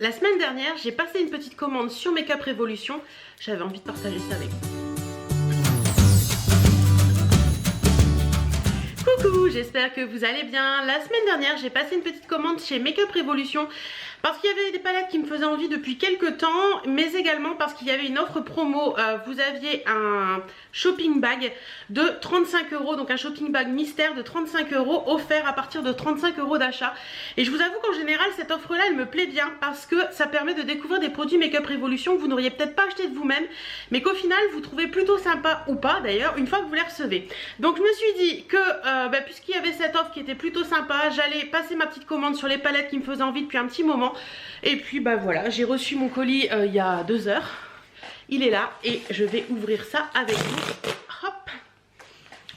La semaine dernière, j'ai passé une petite commande sur Makeup Revolution. J'avais envie de partager ça avec vous. Coucou, j'espère que vous allez bien. La semaine dernière, j'ai passé une petite commande chez Makeup Revolution parce qu'il y avait des palettes qui me faisaient envie depuis quelques temps, mais également parce qu'il y avait une offre promo. Vous aviez un shopping bag de 35 €, donc un shopping bag mystère de 35 € offert à partir de 35 € d'achat. Et je vous avoue qu'en général, cette offre-là, elle me plaît bien parce que ça permet de découvrir des produits Makeup Revolution que vous n'auriez peut-être pas acheté de vous-même, mais qu'au final, vous trouvez plutôt sympa ou pas d'ailleurs, une fois que vous les recevez. Donc je me suis dit que puisqu'il y avait cette offre qui était plutôt sympa, j'allais passer ma petite commande sur les palettes qui me faisaient envie depuis un petit moment. Et puis voilà, j'ai reçu mon colis il y a 2 heures. Il est là et je vais ouvrir ça avec vous. Hop,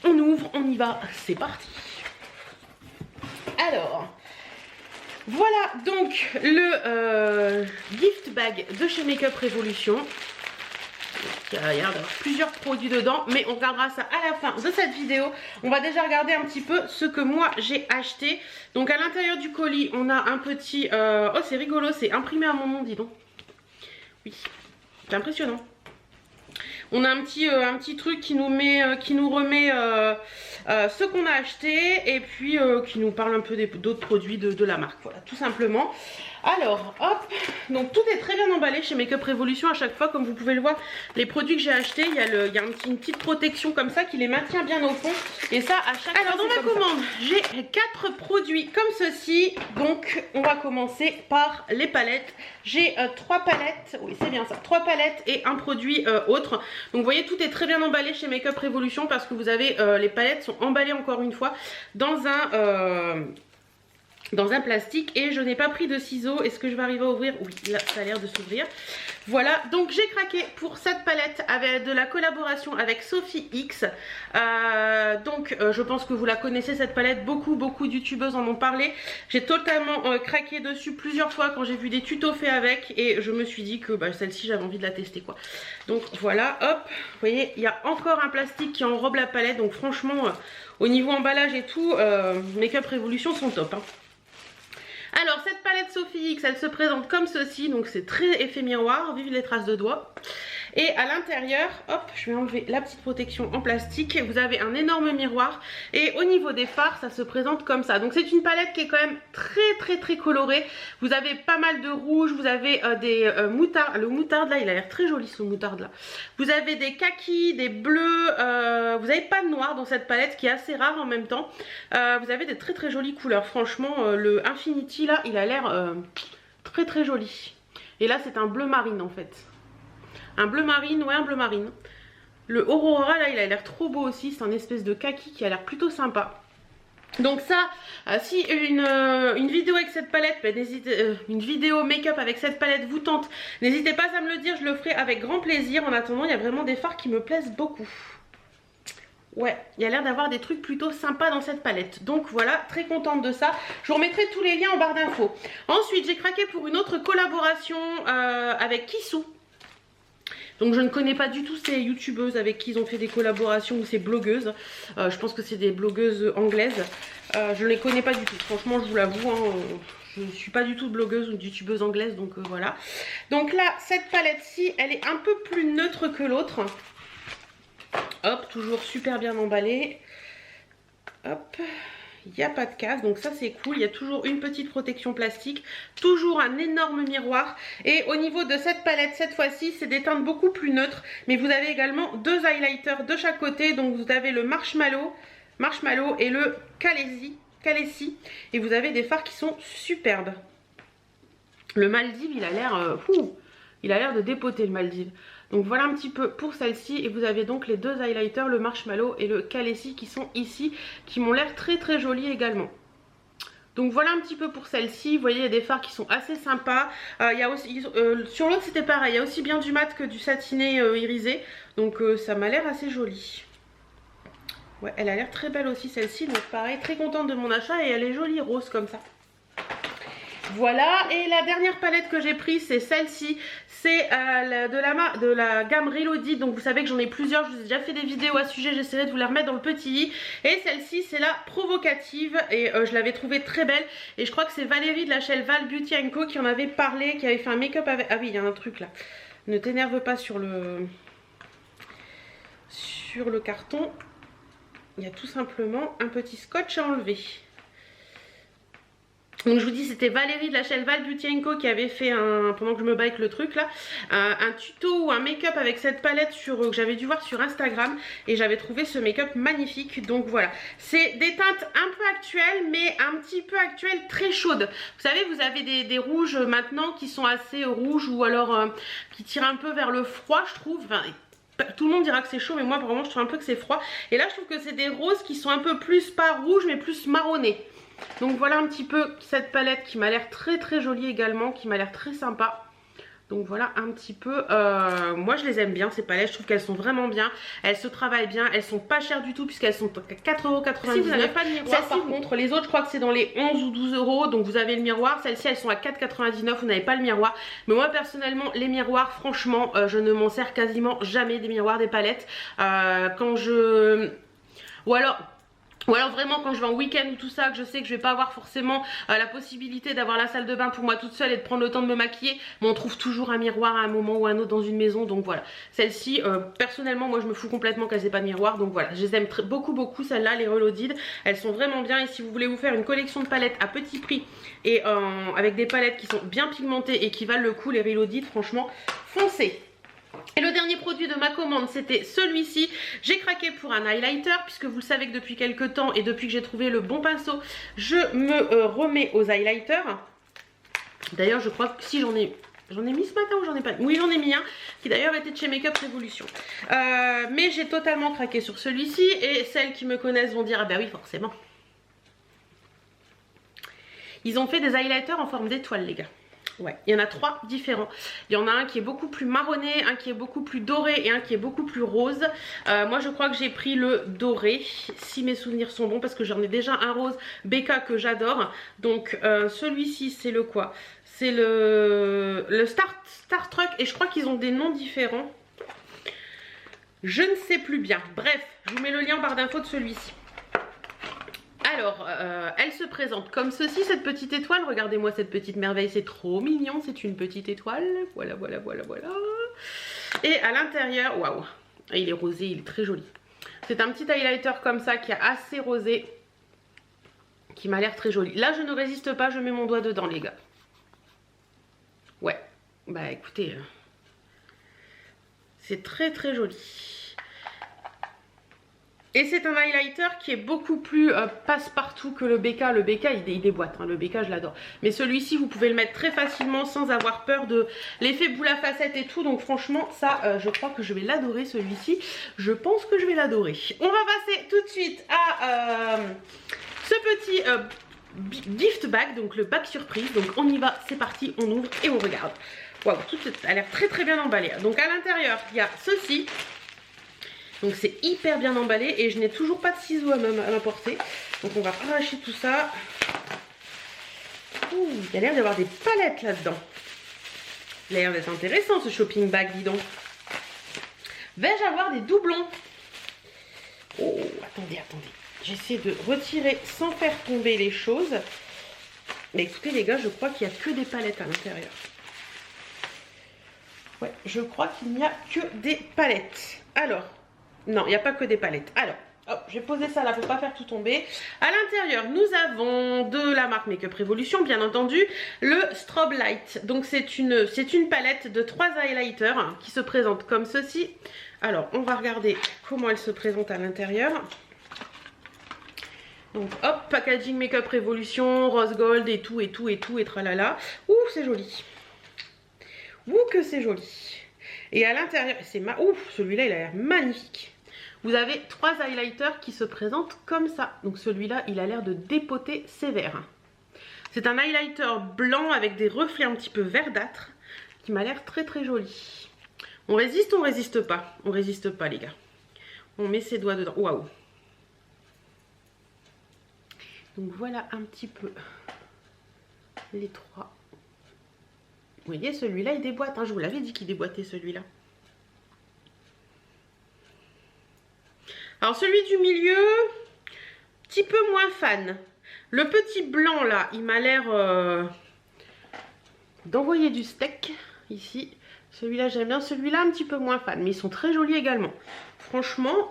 on ouvre, on y va, c'est parti. Alors, voilà donc le gift bag de chez Makeup Revolution. Il y a l'air d'avoir plusieurs produits dedans, mais on regardera ça à la fin de cette vidéo. On va déjà regarder un petit peu ce que moi j'ai acheté. Donc à l'intérieur du colis, on a un petit... oh, c'est rigolo, c'est imprimé à mon nom, dis donc. Oui, c'est impressionnant. On a un petit truc qui nous remet ce qu'on a acheté et puis qui nous parle un peu d'autres produits de la marque. Voilà, tout simplement. Alors, hop, donc tout est très bien emballé chez Makeup Revolution à chaque fois. Comme vous pouvez le voir, les produits que j'ai achetés, il y a une petite protection comme ça qui les maintient bien au fond. Et ça, à chaque fois. Alors, dans ma commande, j'ai 4 produits comme ceci. Donc, on va commencer par les palettes. J'ai 3 palettes, oui, c'est bien ça, 3 palettes et un produit autre. Donc, vous voyez, tout est très bien emballé chez Makeup Revolution parce que vous avez, les palettes sont emballées encore une fois dans un plastique et je n'ai pas pris de ciseaux. Est-ce que je vais arriver à ouvrir? Oui, là ça a l'air de s'ouvrir. Voilà, donc j'ai craqué pour cette palette avec de la collaboration avec Sophie X. Je pense que vous la connaissez cette palette, beaucoup de youtubeuses en ont parlé. J'ai totalement craqué dessus plusieurs fois quand j'ai vu des tutos faits avec et je me suis dit que celle-ci j'avais envie de la tester quoi. Donc voilà, hop, vous voyez, il y a encore un plastique qui enrobe la palette, donc franchement au niveau emballage et tout, Makeup Revolution sont top hein. Alors cette palette Sophie X, elle se présente comme ceci, donc c'est très effet miroir, vive les traces de doigts. Et à l'intérieur, hop, je vais enlever la petite protection en plastique, vous avez un énorme miroir et au niveau des fards, ça se présente comme ça. Donc c'est une palette qui est quand même très colorée. Vous avez pas mal de rouge, vous avez des moutardes, le moutarde là, il a l'air très joli ce moutarde là. Vous avez des kakis, des bleus, vous n'avez pas de noir dans cette palette qui est assez rare en même temps. Vous avez des très jolies couleurs, franchement le Infinity là, il a l'air très joli. Et là c'est un bleu marine en fait. Un bleu marine, ouais un bleu marine. Le Aurora là il a l'air trop beau aussi, c'est un espèce de kaki qui a l'air plutôt sympa. Donc ça, si une vidéo avec cette palette, une vidéo make-up avec cette palette vous tente, n'hésitez pas à me le dire, je le ferai avec grand plaisir. En attendant, il y a vraiment des fards qui me plaisent beaucoup. Ouais, il y a l'air d'avoir des trucs plutôt sympas dans cette palette. Donc voilà, très contente de ça. Je vous remettrai tous les liens en barre d'infos. Ensuite, j'ai craqué pour une autre collaboration avec Kissou. Donc je ne connais pas du tout ces youtubeuses avec qui ils ont fait des collaborations ou ces blogueuses. Je pense que c'est des blogueuses anglaises. Je ne les connais pas du tout, franchement je vous l'avoue. Hein, je ne suis pas du tout blogueuse ou youtubeuse anglaise, donc voilà. Donc là, cette palette-ci, elle est un peu plus neutre que l'autre. Hop, toujours super bien emballée. Hop. Il n'y a pas de casse, donc ça c'est cool. Il y a toujours une petite protection plastique, toujours un énorme miroir. Et au niveau de cette palette, cette fois-ci, c'est des teintes beaucoup plus neutres. Mais vous avez également 2 highlighters de chaque côté. Donc vous avez le marshmallow et le Calesi. Et vous avez des fards qui sont superbes. Le Maldive, il a l'air de dépoter le Maldive. Donc voilà un petit peu pour celle-ci et vous avez donc les 2 highlighters, le Marshmallow et le Calesi qui sont ici, qui m'ont l'air très jolis également. Donc voilà un petit peu pour celle-ci, vous voyez il y a des fards qui sont assez sympas. Il y a aussi, sur l'autre c'était pareil, il y a aussi bien du mat que du satiné irisé, donc ça m'a l'air assez joli. Ouais, elle a l'air très belle aussi celle-ci, donc pareil, très contente de mon achat et elle est jolie rose comme ça. Voilà, et la dernière palette que j'ai prise, c'est celle-ci. C'est de la gamme Reloaded. Donc vous savez que j'en ai plusieurs, je vous ai déjà fait des vidéos à ce sujet, j'essaierai de vous les remettre dans le petit i. Et celle-ci, c'est la provocative, et je l'avais trouvée très belle. Et je crois que c'est Valérie de la chaîne Val Beauty Co qui en avait parlé, qui avait fait un make-up avec... Ah oui, il y a un truc là. Ne t'énerve pas sur le carton. Il y a tout simplement un petit scotch à enlever. Donc je vous dis, c'était Valérie de la chaîne Val Beauty Co qui avait fait pendant que je me bats avec le truc là, un tuto ou un make-up avec cette palette que j'avais dû voir sur Instagram, et j'avais trouvé ce make-up magnifique. Donc voilà, c'est des teintes un peu actuelles, mais un petit peu actuelles, très chaudes. Vous savez, vous avez des rouges maintenant qui sont assez rouges, ou alors qui tirent un peu vers le froid, je trouve. Enfin, tout le monde dira que c'est chaud, mais moi vraiment je trouve un peu que c'est froid. Et là je trouve que c'est des roses qui sont un peu plus, pas rouges, mais plus marronnées. Donc voilà un petit peu cette palette qui m'a l'air très très jolie également, qui m'a l'air très sympa. Donc voilà un petit peu, moi je les aime bien ces palettes, je trouve qu'elles sont vraiment bien, elles se travaillent bien, elles sont pas chères du tout puisqu'elles sont à 4,99 €. Si vous n'avez pas de miroir par contre, les autres je crois que c'est dans les 11 ou 12 €, donc vous avez le miroir, celles-ci elles sont à 4,99 €, vous n'avez pas le miroir. Mais moi personnellement les miroirs, franchement je ne m'en sers quasiment jamais des miroirs, des palettes, quand je... Ou alors vraiment quand je vais en week-end ou tout ça, que je sais que je vais pas avoir forcément la possibilité d'avoir la salle de bain pour moi toute seule et de prendre le temps de me maquiller, mais on trouve toujours un miroir à un moment ou un autre dans une maison. Donc voilà, celle-ci personnellement moi je me fous complètement qu'elles aient pas de miroir. Donc voilà, je les aime beaucoup celles-là, les Reloaded. Elles sont vraiment bien, et si vous voulez vous faire une collection de palettes à petit prix et avec des palettes qui sont bien pigmentées et qui valent le coup, les Reloaded, franchement foncez. Et le dernier produit de ma commande, c'était celui-ci. J'ai craqué pour un highlighter puisque vous le savez que depuis quelques temps et depuis que j'ai trouvé le bon pinceau, je me remets aux highlighters. D'ailleurs je crois que si j'en ai mis ce matin ou j'en ai pas mis. Oui, j'en ai mis un qui d'ailleurs était de chez Make Up Révolution. Mais j'ai totalement craqué sur celui-ci, et celles qui me connaissent vont dire ah bah oui forcément. Ils ont fait des highlighters en forme d'étoile les gars. Ouais, il y en a 3 différents. Il y en a un qui est beaucoup plus marronné, un qui est beaucoup plus doré et un qui est beaucoup plus rose. Moi je crois que j'ai pris le doré, si mes souvenirs sont bons, parce que j'en ai déjà un rose BK que j'adore. Donc celui-ci c'est le quoi? C'est le Star Trek, et je crois qu'ils ont des noms différents. Je ne sais plus bien. Bref, je vous mets le lien en barre d'infos de celui-ci. Alors, elle se présente comme ceci, cette petite étoile. Regardez-moi cette petite merveille, c'est trop mignon. C'est une petite étoile. Voilà. Et à l'intérieur, waouh, il est rosé, il est très joli. C'est un petit highlighter comme ça qui est assez rosé, qui m'a l'air très joli. Là, je ne résiste pas, je mets mon doigt dedans, les gars. Ouais, bah écoutez, c'est très très joli. Et c'est un highlighter qui est beaucoup plus passe-partout que le BK. Le BK il déboîte, hein. Le BK je l'adore. Mais celui-ci vous pouvez le mettre très facilement sans avoir peur de l'effet boule à facettes et tout. Donc franchement ça je crois que je vais l'adorer celui-ci. Je pense que je vais l'adorer. On va passer tout de suite à ce petit gift bag, donc le bag surprise. Donc on y va, c'est parti, on ouvre et on regarde. Waouh, tout a l'air très très bien emballé. Donc à l'intérieur il y a ceci. Donc c'est hyper bien emballé, et je n'ai toujours pas de ciseaux à m'apporter. Donc on va arracher tout ça. Ouh, il y a l'air d'avoir des palettes là-dedans. Il a l'air d'être intéressant ce shopping bag, dis donc. Vais-je avoir des doublons? Oh, attendez. J'essaie de retirer sans faire tomber les choses. Mais écoutez les gars, je crois qu'il n'y a que des palettes à l'intérieur. Ouais, je crois qu'il n'y a que des palettes. Alors... non, il n'y a pas que des palettes. Alors, hop, je vais poser ça là pour pas faire tout tomber. À l'intérieur, nous avons de la marque Make Up Révolution, bien entendu, le Strobe Light. Donc c'est une palette de 3 highlighters qui se présente comme ceci. Alors, on va regarder comment elle se présente à l'intérieur. Donc hop, packaging Make Up Révolution, rose gold et tout, et tralala. Ouh, c'est joli. Ouh, que c'est joli. Et à l'intérieur, ouh, celui-là, il a l'air magnifique. Vous avez 3 highlighters qui se présentent comme ça. Donc celui-là, il a l'air de dépoter sévère. C'est un highlighter blanc avec des reflets un petit peu verdâtres qui m'a l'air très très joli. On résiste ou on résiste pas? On résiste pas les gars. On met ses doigts dedans. Waouh. Donc voilà un petit peu les trois. Vous voyez, celui-là, il déboîte. Hein. Je vous l'avais dit qu'il déboîtait, celui-là. Alors, celui du milieu, petit peu moins fan. Le petit blanc, là, il m'a l'air d'envoyer du steak, ici. Celui-là, j'aime bien. Celui-là, un petit peu moins fan. Mais ils sont très jolis également. Franchement,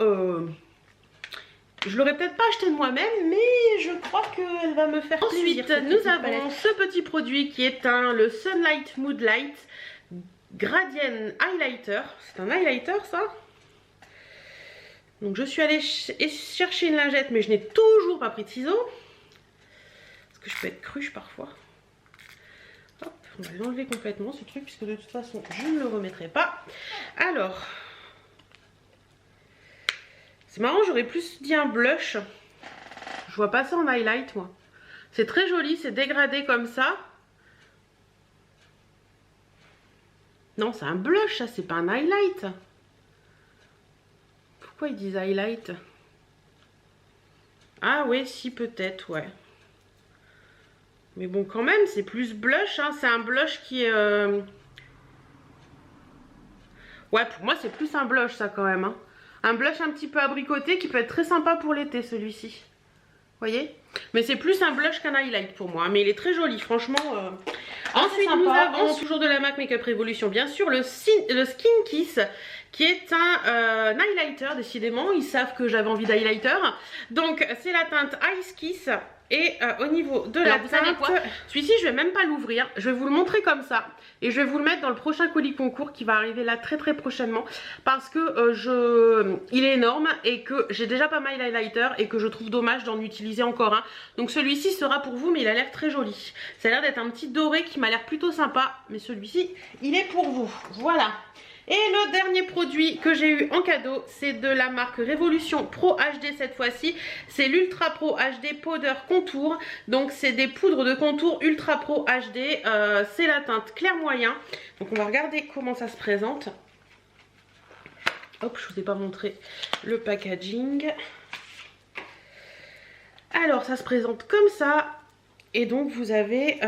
je l'aurais peut-être pas acheté de moi-même, mais je crois qu'elle va me faire plaisir. Ensuite, nous avons ce petit produit qui est le Sunlight Mood Light Gradient Highlighter. C'est un highlighter, ça. Donc, je suis allée chercher une lingette, mais je n'ai toujours pas pris de ciseaux. Parce que je peux être cruche parfois. Hop, on va l'enlever complètement, ce truc, puisque de toute façon, je ne le remettrai pas. Alors... c'est marrant, j'aurais plus dit un blush. Je vois pas ça en highlight, moi. C'est très joli, c'est dégradé comme ça. Non, c'est un blush, ça, c'est pas un highlight. Pourquoi ils disent highlight? Ah ouais, si, peut-être, ouais. Mais bon, quand même, c'est plus blush, hein. C'est un blush qui est... ouais, pour moi, c'est plus un blush, ça, quand même, hein. Un blush un petit peu abricoté qui peut être très sympa pour l'été, celui-ci. Vous voyez? Mais c'est plus un blush qu'un highlight pour moi. Mais il est très joli, franchement. Ensuite, nous avons toujours de la MAC Makeup Revolution, bien sûr, le Skin Kiss, qui est un highlighter, décidément. Ils savent que j'avais envie d'highlighter. Donc, c'est la teinte Ice Kiss. Et au niveau de la teinte, celui-ci, je vais même pas l'ouvrir. Je vais vous le montrer comme ça. Et je vais vous le mettre dans le prochain colis concours qui va arriver là très prochainement. Parce que il est énorme et que j'ai déjà pas mal d'highlighter et que je trouve dommage d'en utiliser encore un. Donc celui-ci sera pour vous, mais il a l'air très joli. Ça a l'air d'être un petit doré qui m'a l'air plutôt sympa. Mais celui-ci, il est pour vous. Voilà. Et le dernier produit que j'ai eu en cadeau, c'est de la marque Révolution Pro HD cette fois-ci. C'est l'Ultra Pro HD Powder Contour. Donc c'est des poudres de contour Ultra Pro HD. C'est la teinte clair moyen. Donc on va regarder comment ça se présente. Hop, je vous ai pas montré le packaging. Alors ça se présente comme ça. Et donc vous avez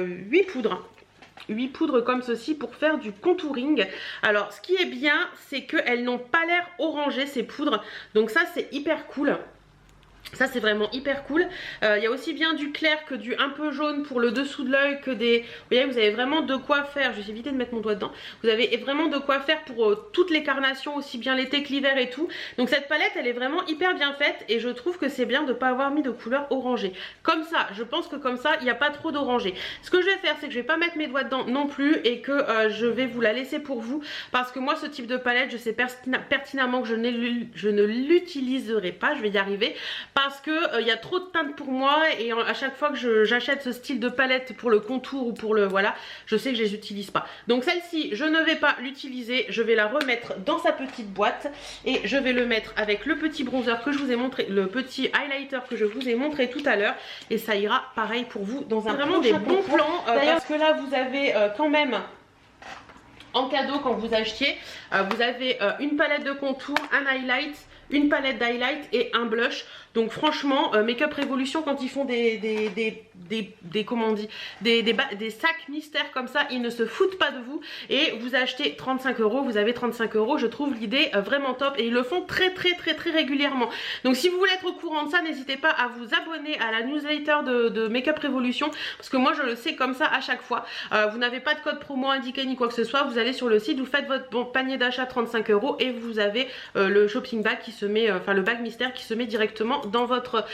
8 poudres. 8 poudres comme ceci pour faire du contouring. Alors ce qui est bien, c'est qu'elles n'ont pas l'air orangées, ces poudres. Donc ça c'est hyper cool. Ça c'est vraiment hyper cool. Il y a aussi bien du clair que du un peu jaune pour le dessous de l'œil, que des... Vous voyez, vous avez vraiment de quoi faire. Je vais éviter de mettre mon doigt dedans. Vous avez vraiment de quoi faire pour toutes les carnations, aussi bien l'été que l'hiver et tout. Donc cette palette elle est vraiment hyper bien faite. Et je trouve que c'est bien de ne pas avoir mis de couleur orangée. Comme ça, je pense que comme ça il n'y a pas trop d'orangé. Ce que je vais faire, c'est que je vais pas mettre mes doigts dedans non plus. Et que je vais vous la laisser pour vous. Parce que moi ce type de palette, je sais pertinemment que je ne l'utiliserai pas. Je vais y arriver. Parce que y a trop de teintes pour moi et à chaque fois que j'achète ce style de palette pour le contour ou pour le voilà, je sais que je les utilise pas. Donc celle-ci, je ne vais pas l'utiliser, je vais la remettre dans sa petite boîte et je vais le mettre avec le petit bronzer que je vous ai montré, le petit highlighter que je vous ai montré tout à l'heure et ça ira pareil pour vous dans un vraiment des bons plans parce que là vous avez quand même en cadeau quand vous achetiez, vous avez une palette de contour, un highlight, une palette d'highlight et un blush. Donc franchement, Makeup Revolution, quand ils font comment on dit, des sacs mystères comme ça, ils ne se foutent pas de vous. Et vous achetez 35 €, vous avez 35 €. Je trouve l'idée vraiment top et ils le font très régulièrement. Donc si vous voulez être au courant de ça, n'hésitez pas à vous abonner à la newsletter de Makeup Revolution. Parce que moi je le sais comme ça à chaque fois. Vous n'avez pas de code promo indiqué ni quoi que ce soit. Vous allez sur le site, vous faites votre panier d'achat 35 € et vous avez le shopping bag qui se met, enfin le bag mystère qui se met directement dans votre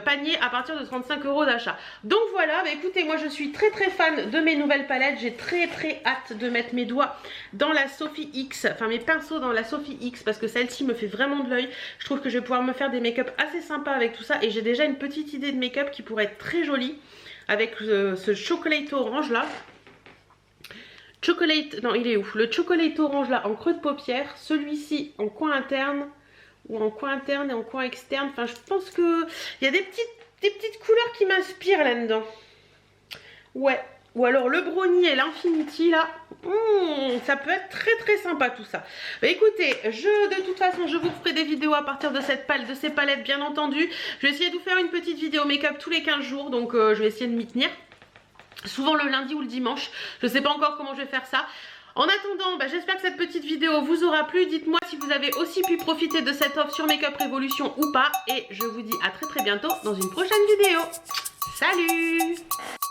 panier à partir de 35 € d'achat. Donc voilà, bah écoutez, moi je suis très fan de mes nouvelles palettes. J'ai très hâte de mettre mes doigts dans la Sophie X, enfin mes pinceaux dans la Sophie X parce que celle-ci me fait vraiment de l'œil. Je trouve que je vais pouvoir me faire des make-up assez sympas avec tout ça et j'ai déjà une petite idée de make-up qui pourrait être très jolie avec ce chocolate orange là. Non il est où? Le chocolate orange là en creux de paupière, celui-ci en coin interne ou en coin interne et en coin externe. Enfin je pense que il y a des petites couleurs qui m'inspirent là-dedans. Ouais, ou alors le brownie et l'infinity là. Ça peut être très très sympa tout ça. Bah, écoutez, de toute façon je vous ferai des vidéos à partir de ces palettes bien entendu. Je vais essayer de vous faire une petite vidéo make-up tous les 15 jours, donc je vais essayer de m'y tenir. Souvent le lundi ou le dimanche, je sais pas encore comment je vais faire ça. En attendant, bah, j'espère que cette petite vidéo vous aura plu. Dites-moi si vous avez aussi pu profiter de cette offre sur Makeup Revolution ou pas. Et je vous dis à très très bientôt dans une prochaine vidéo. Salut!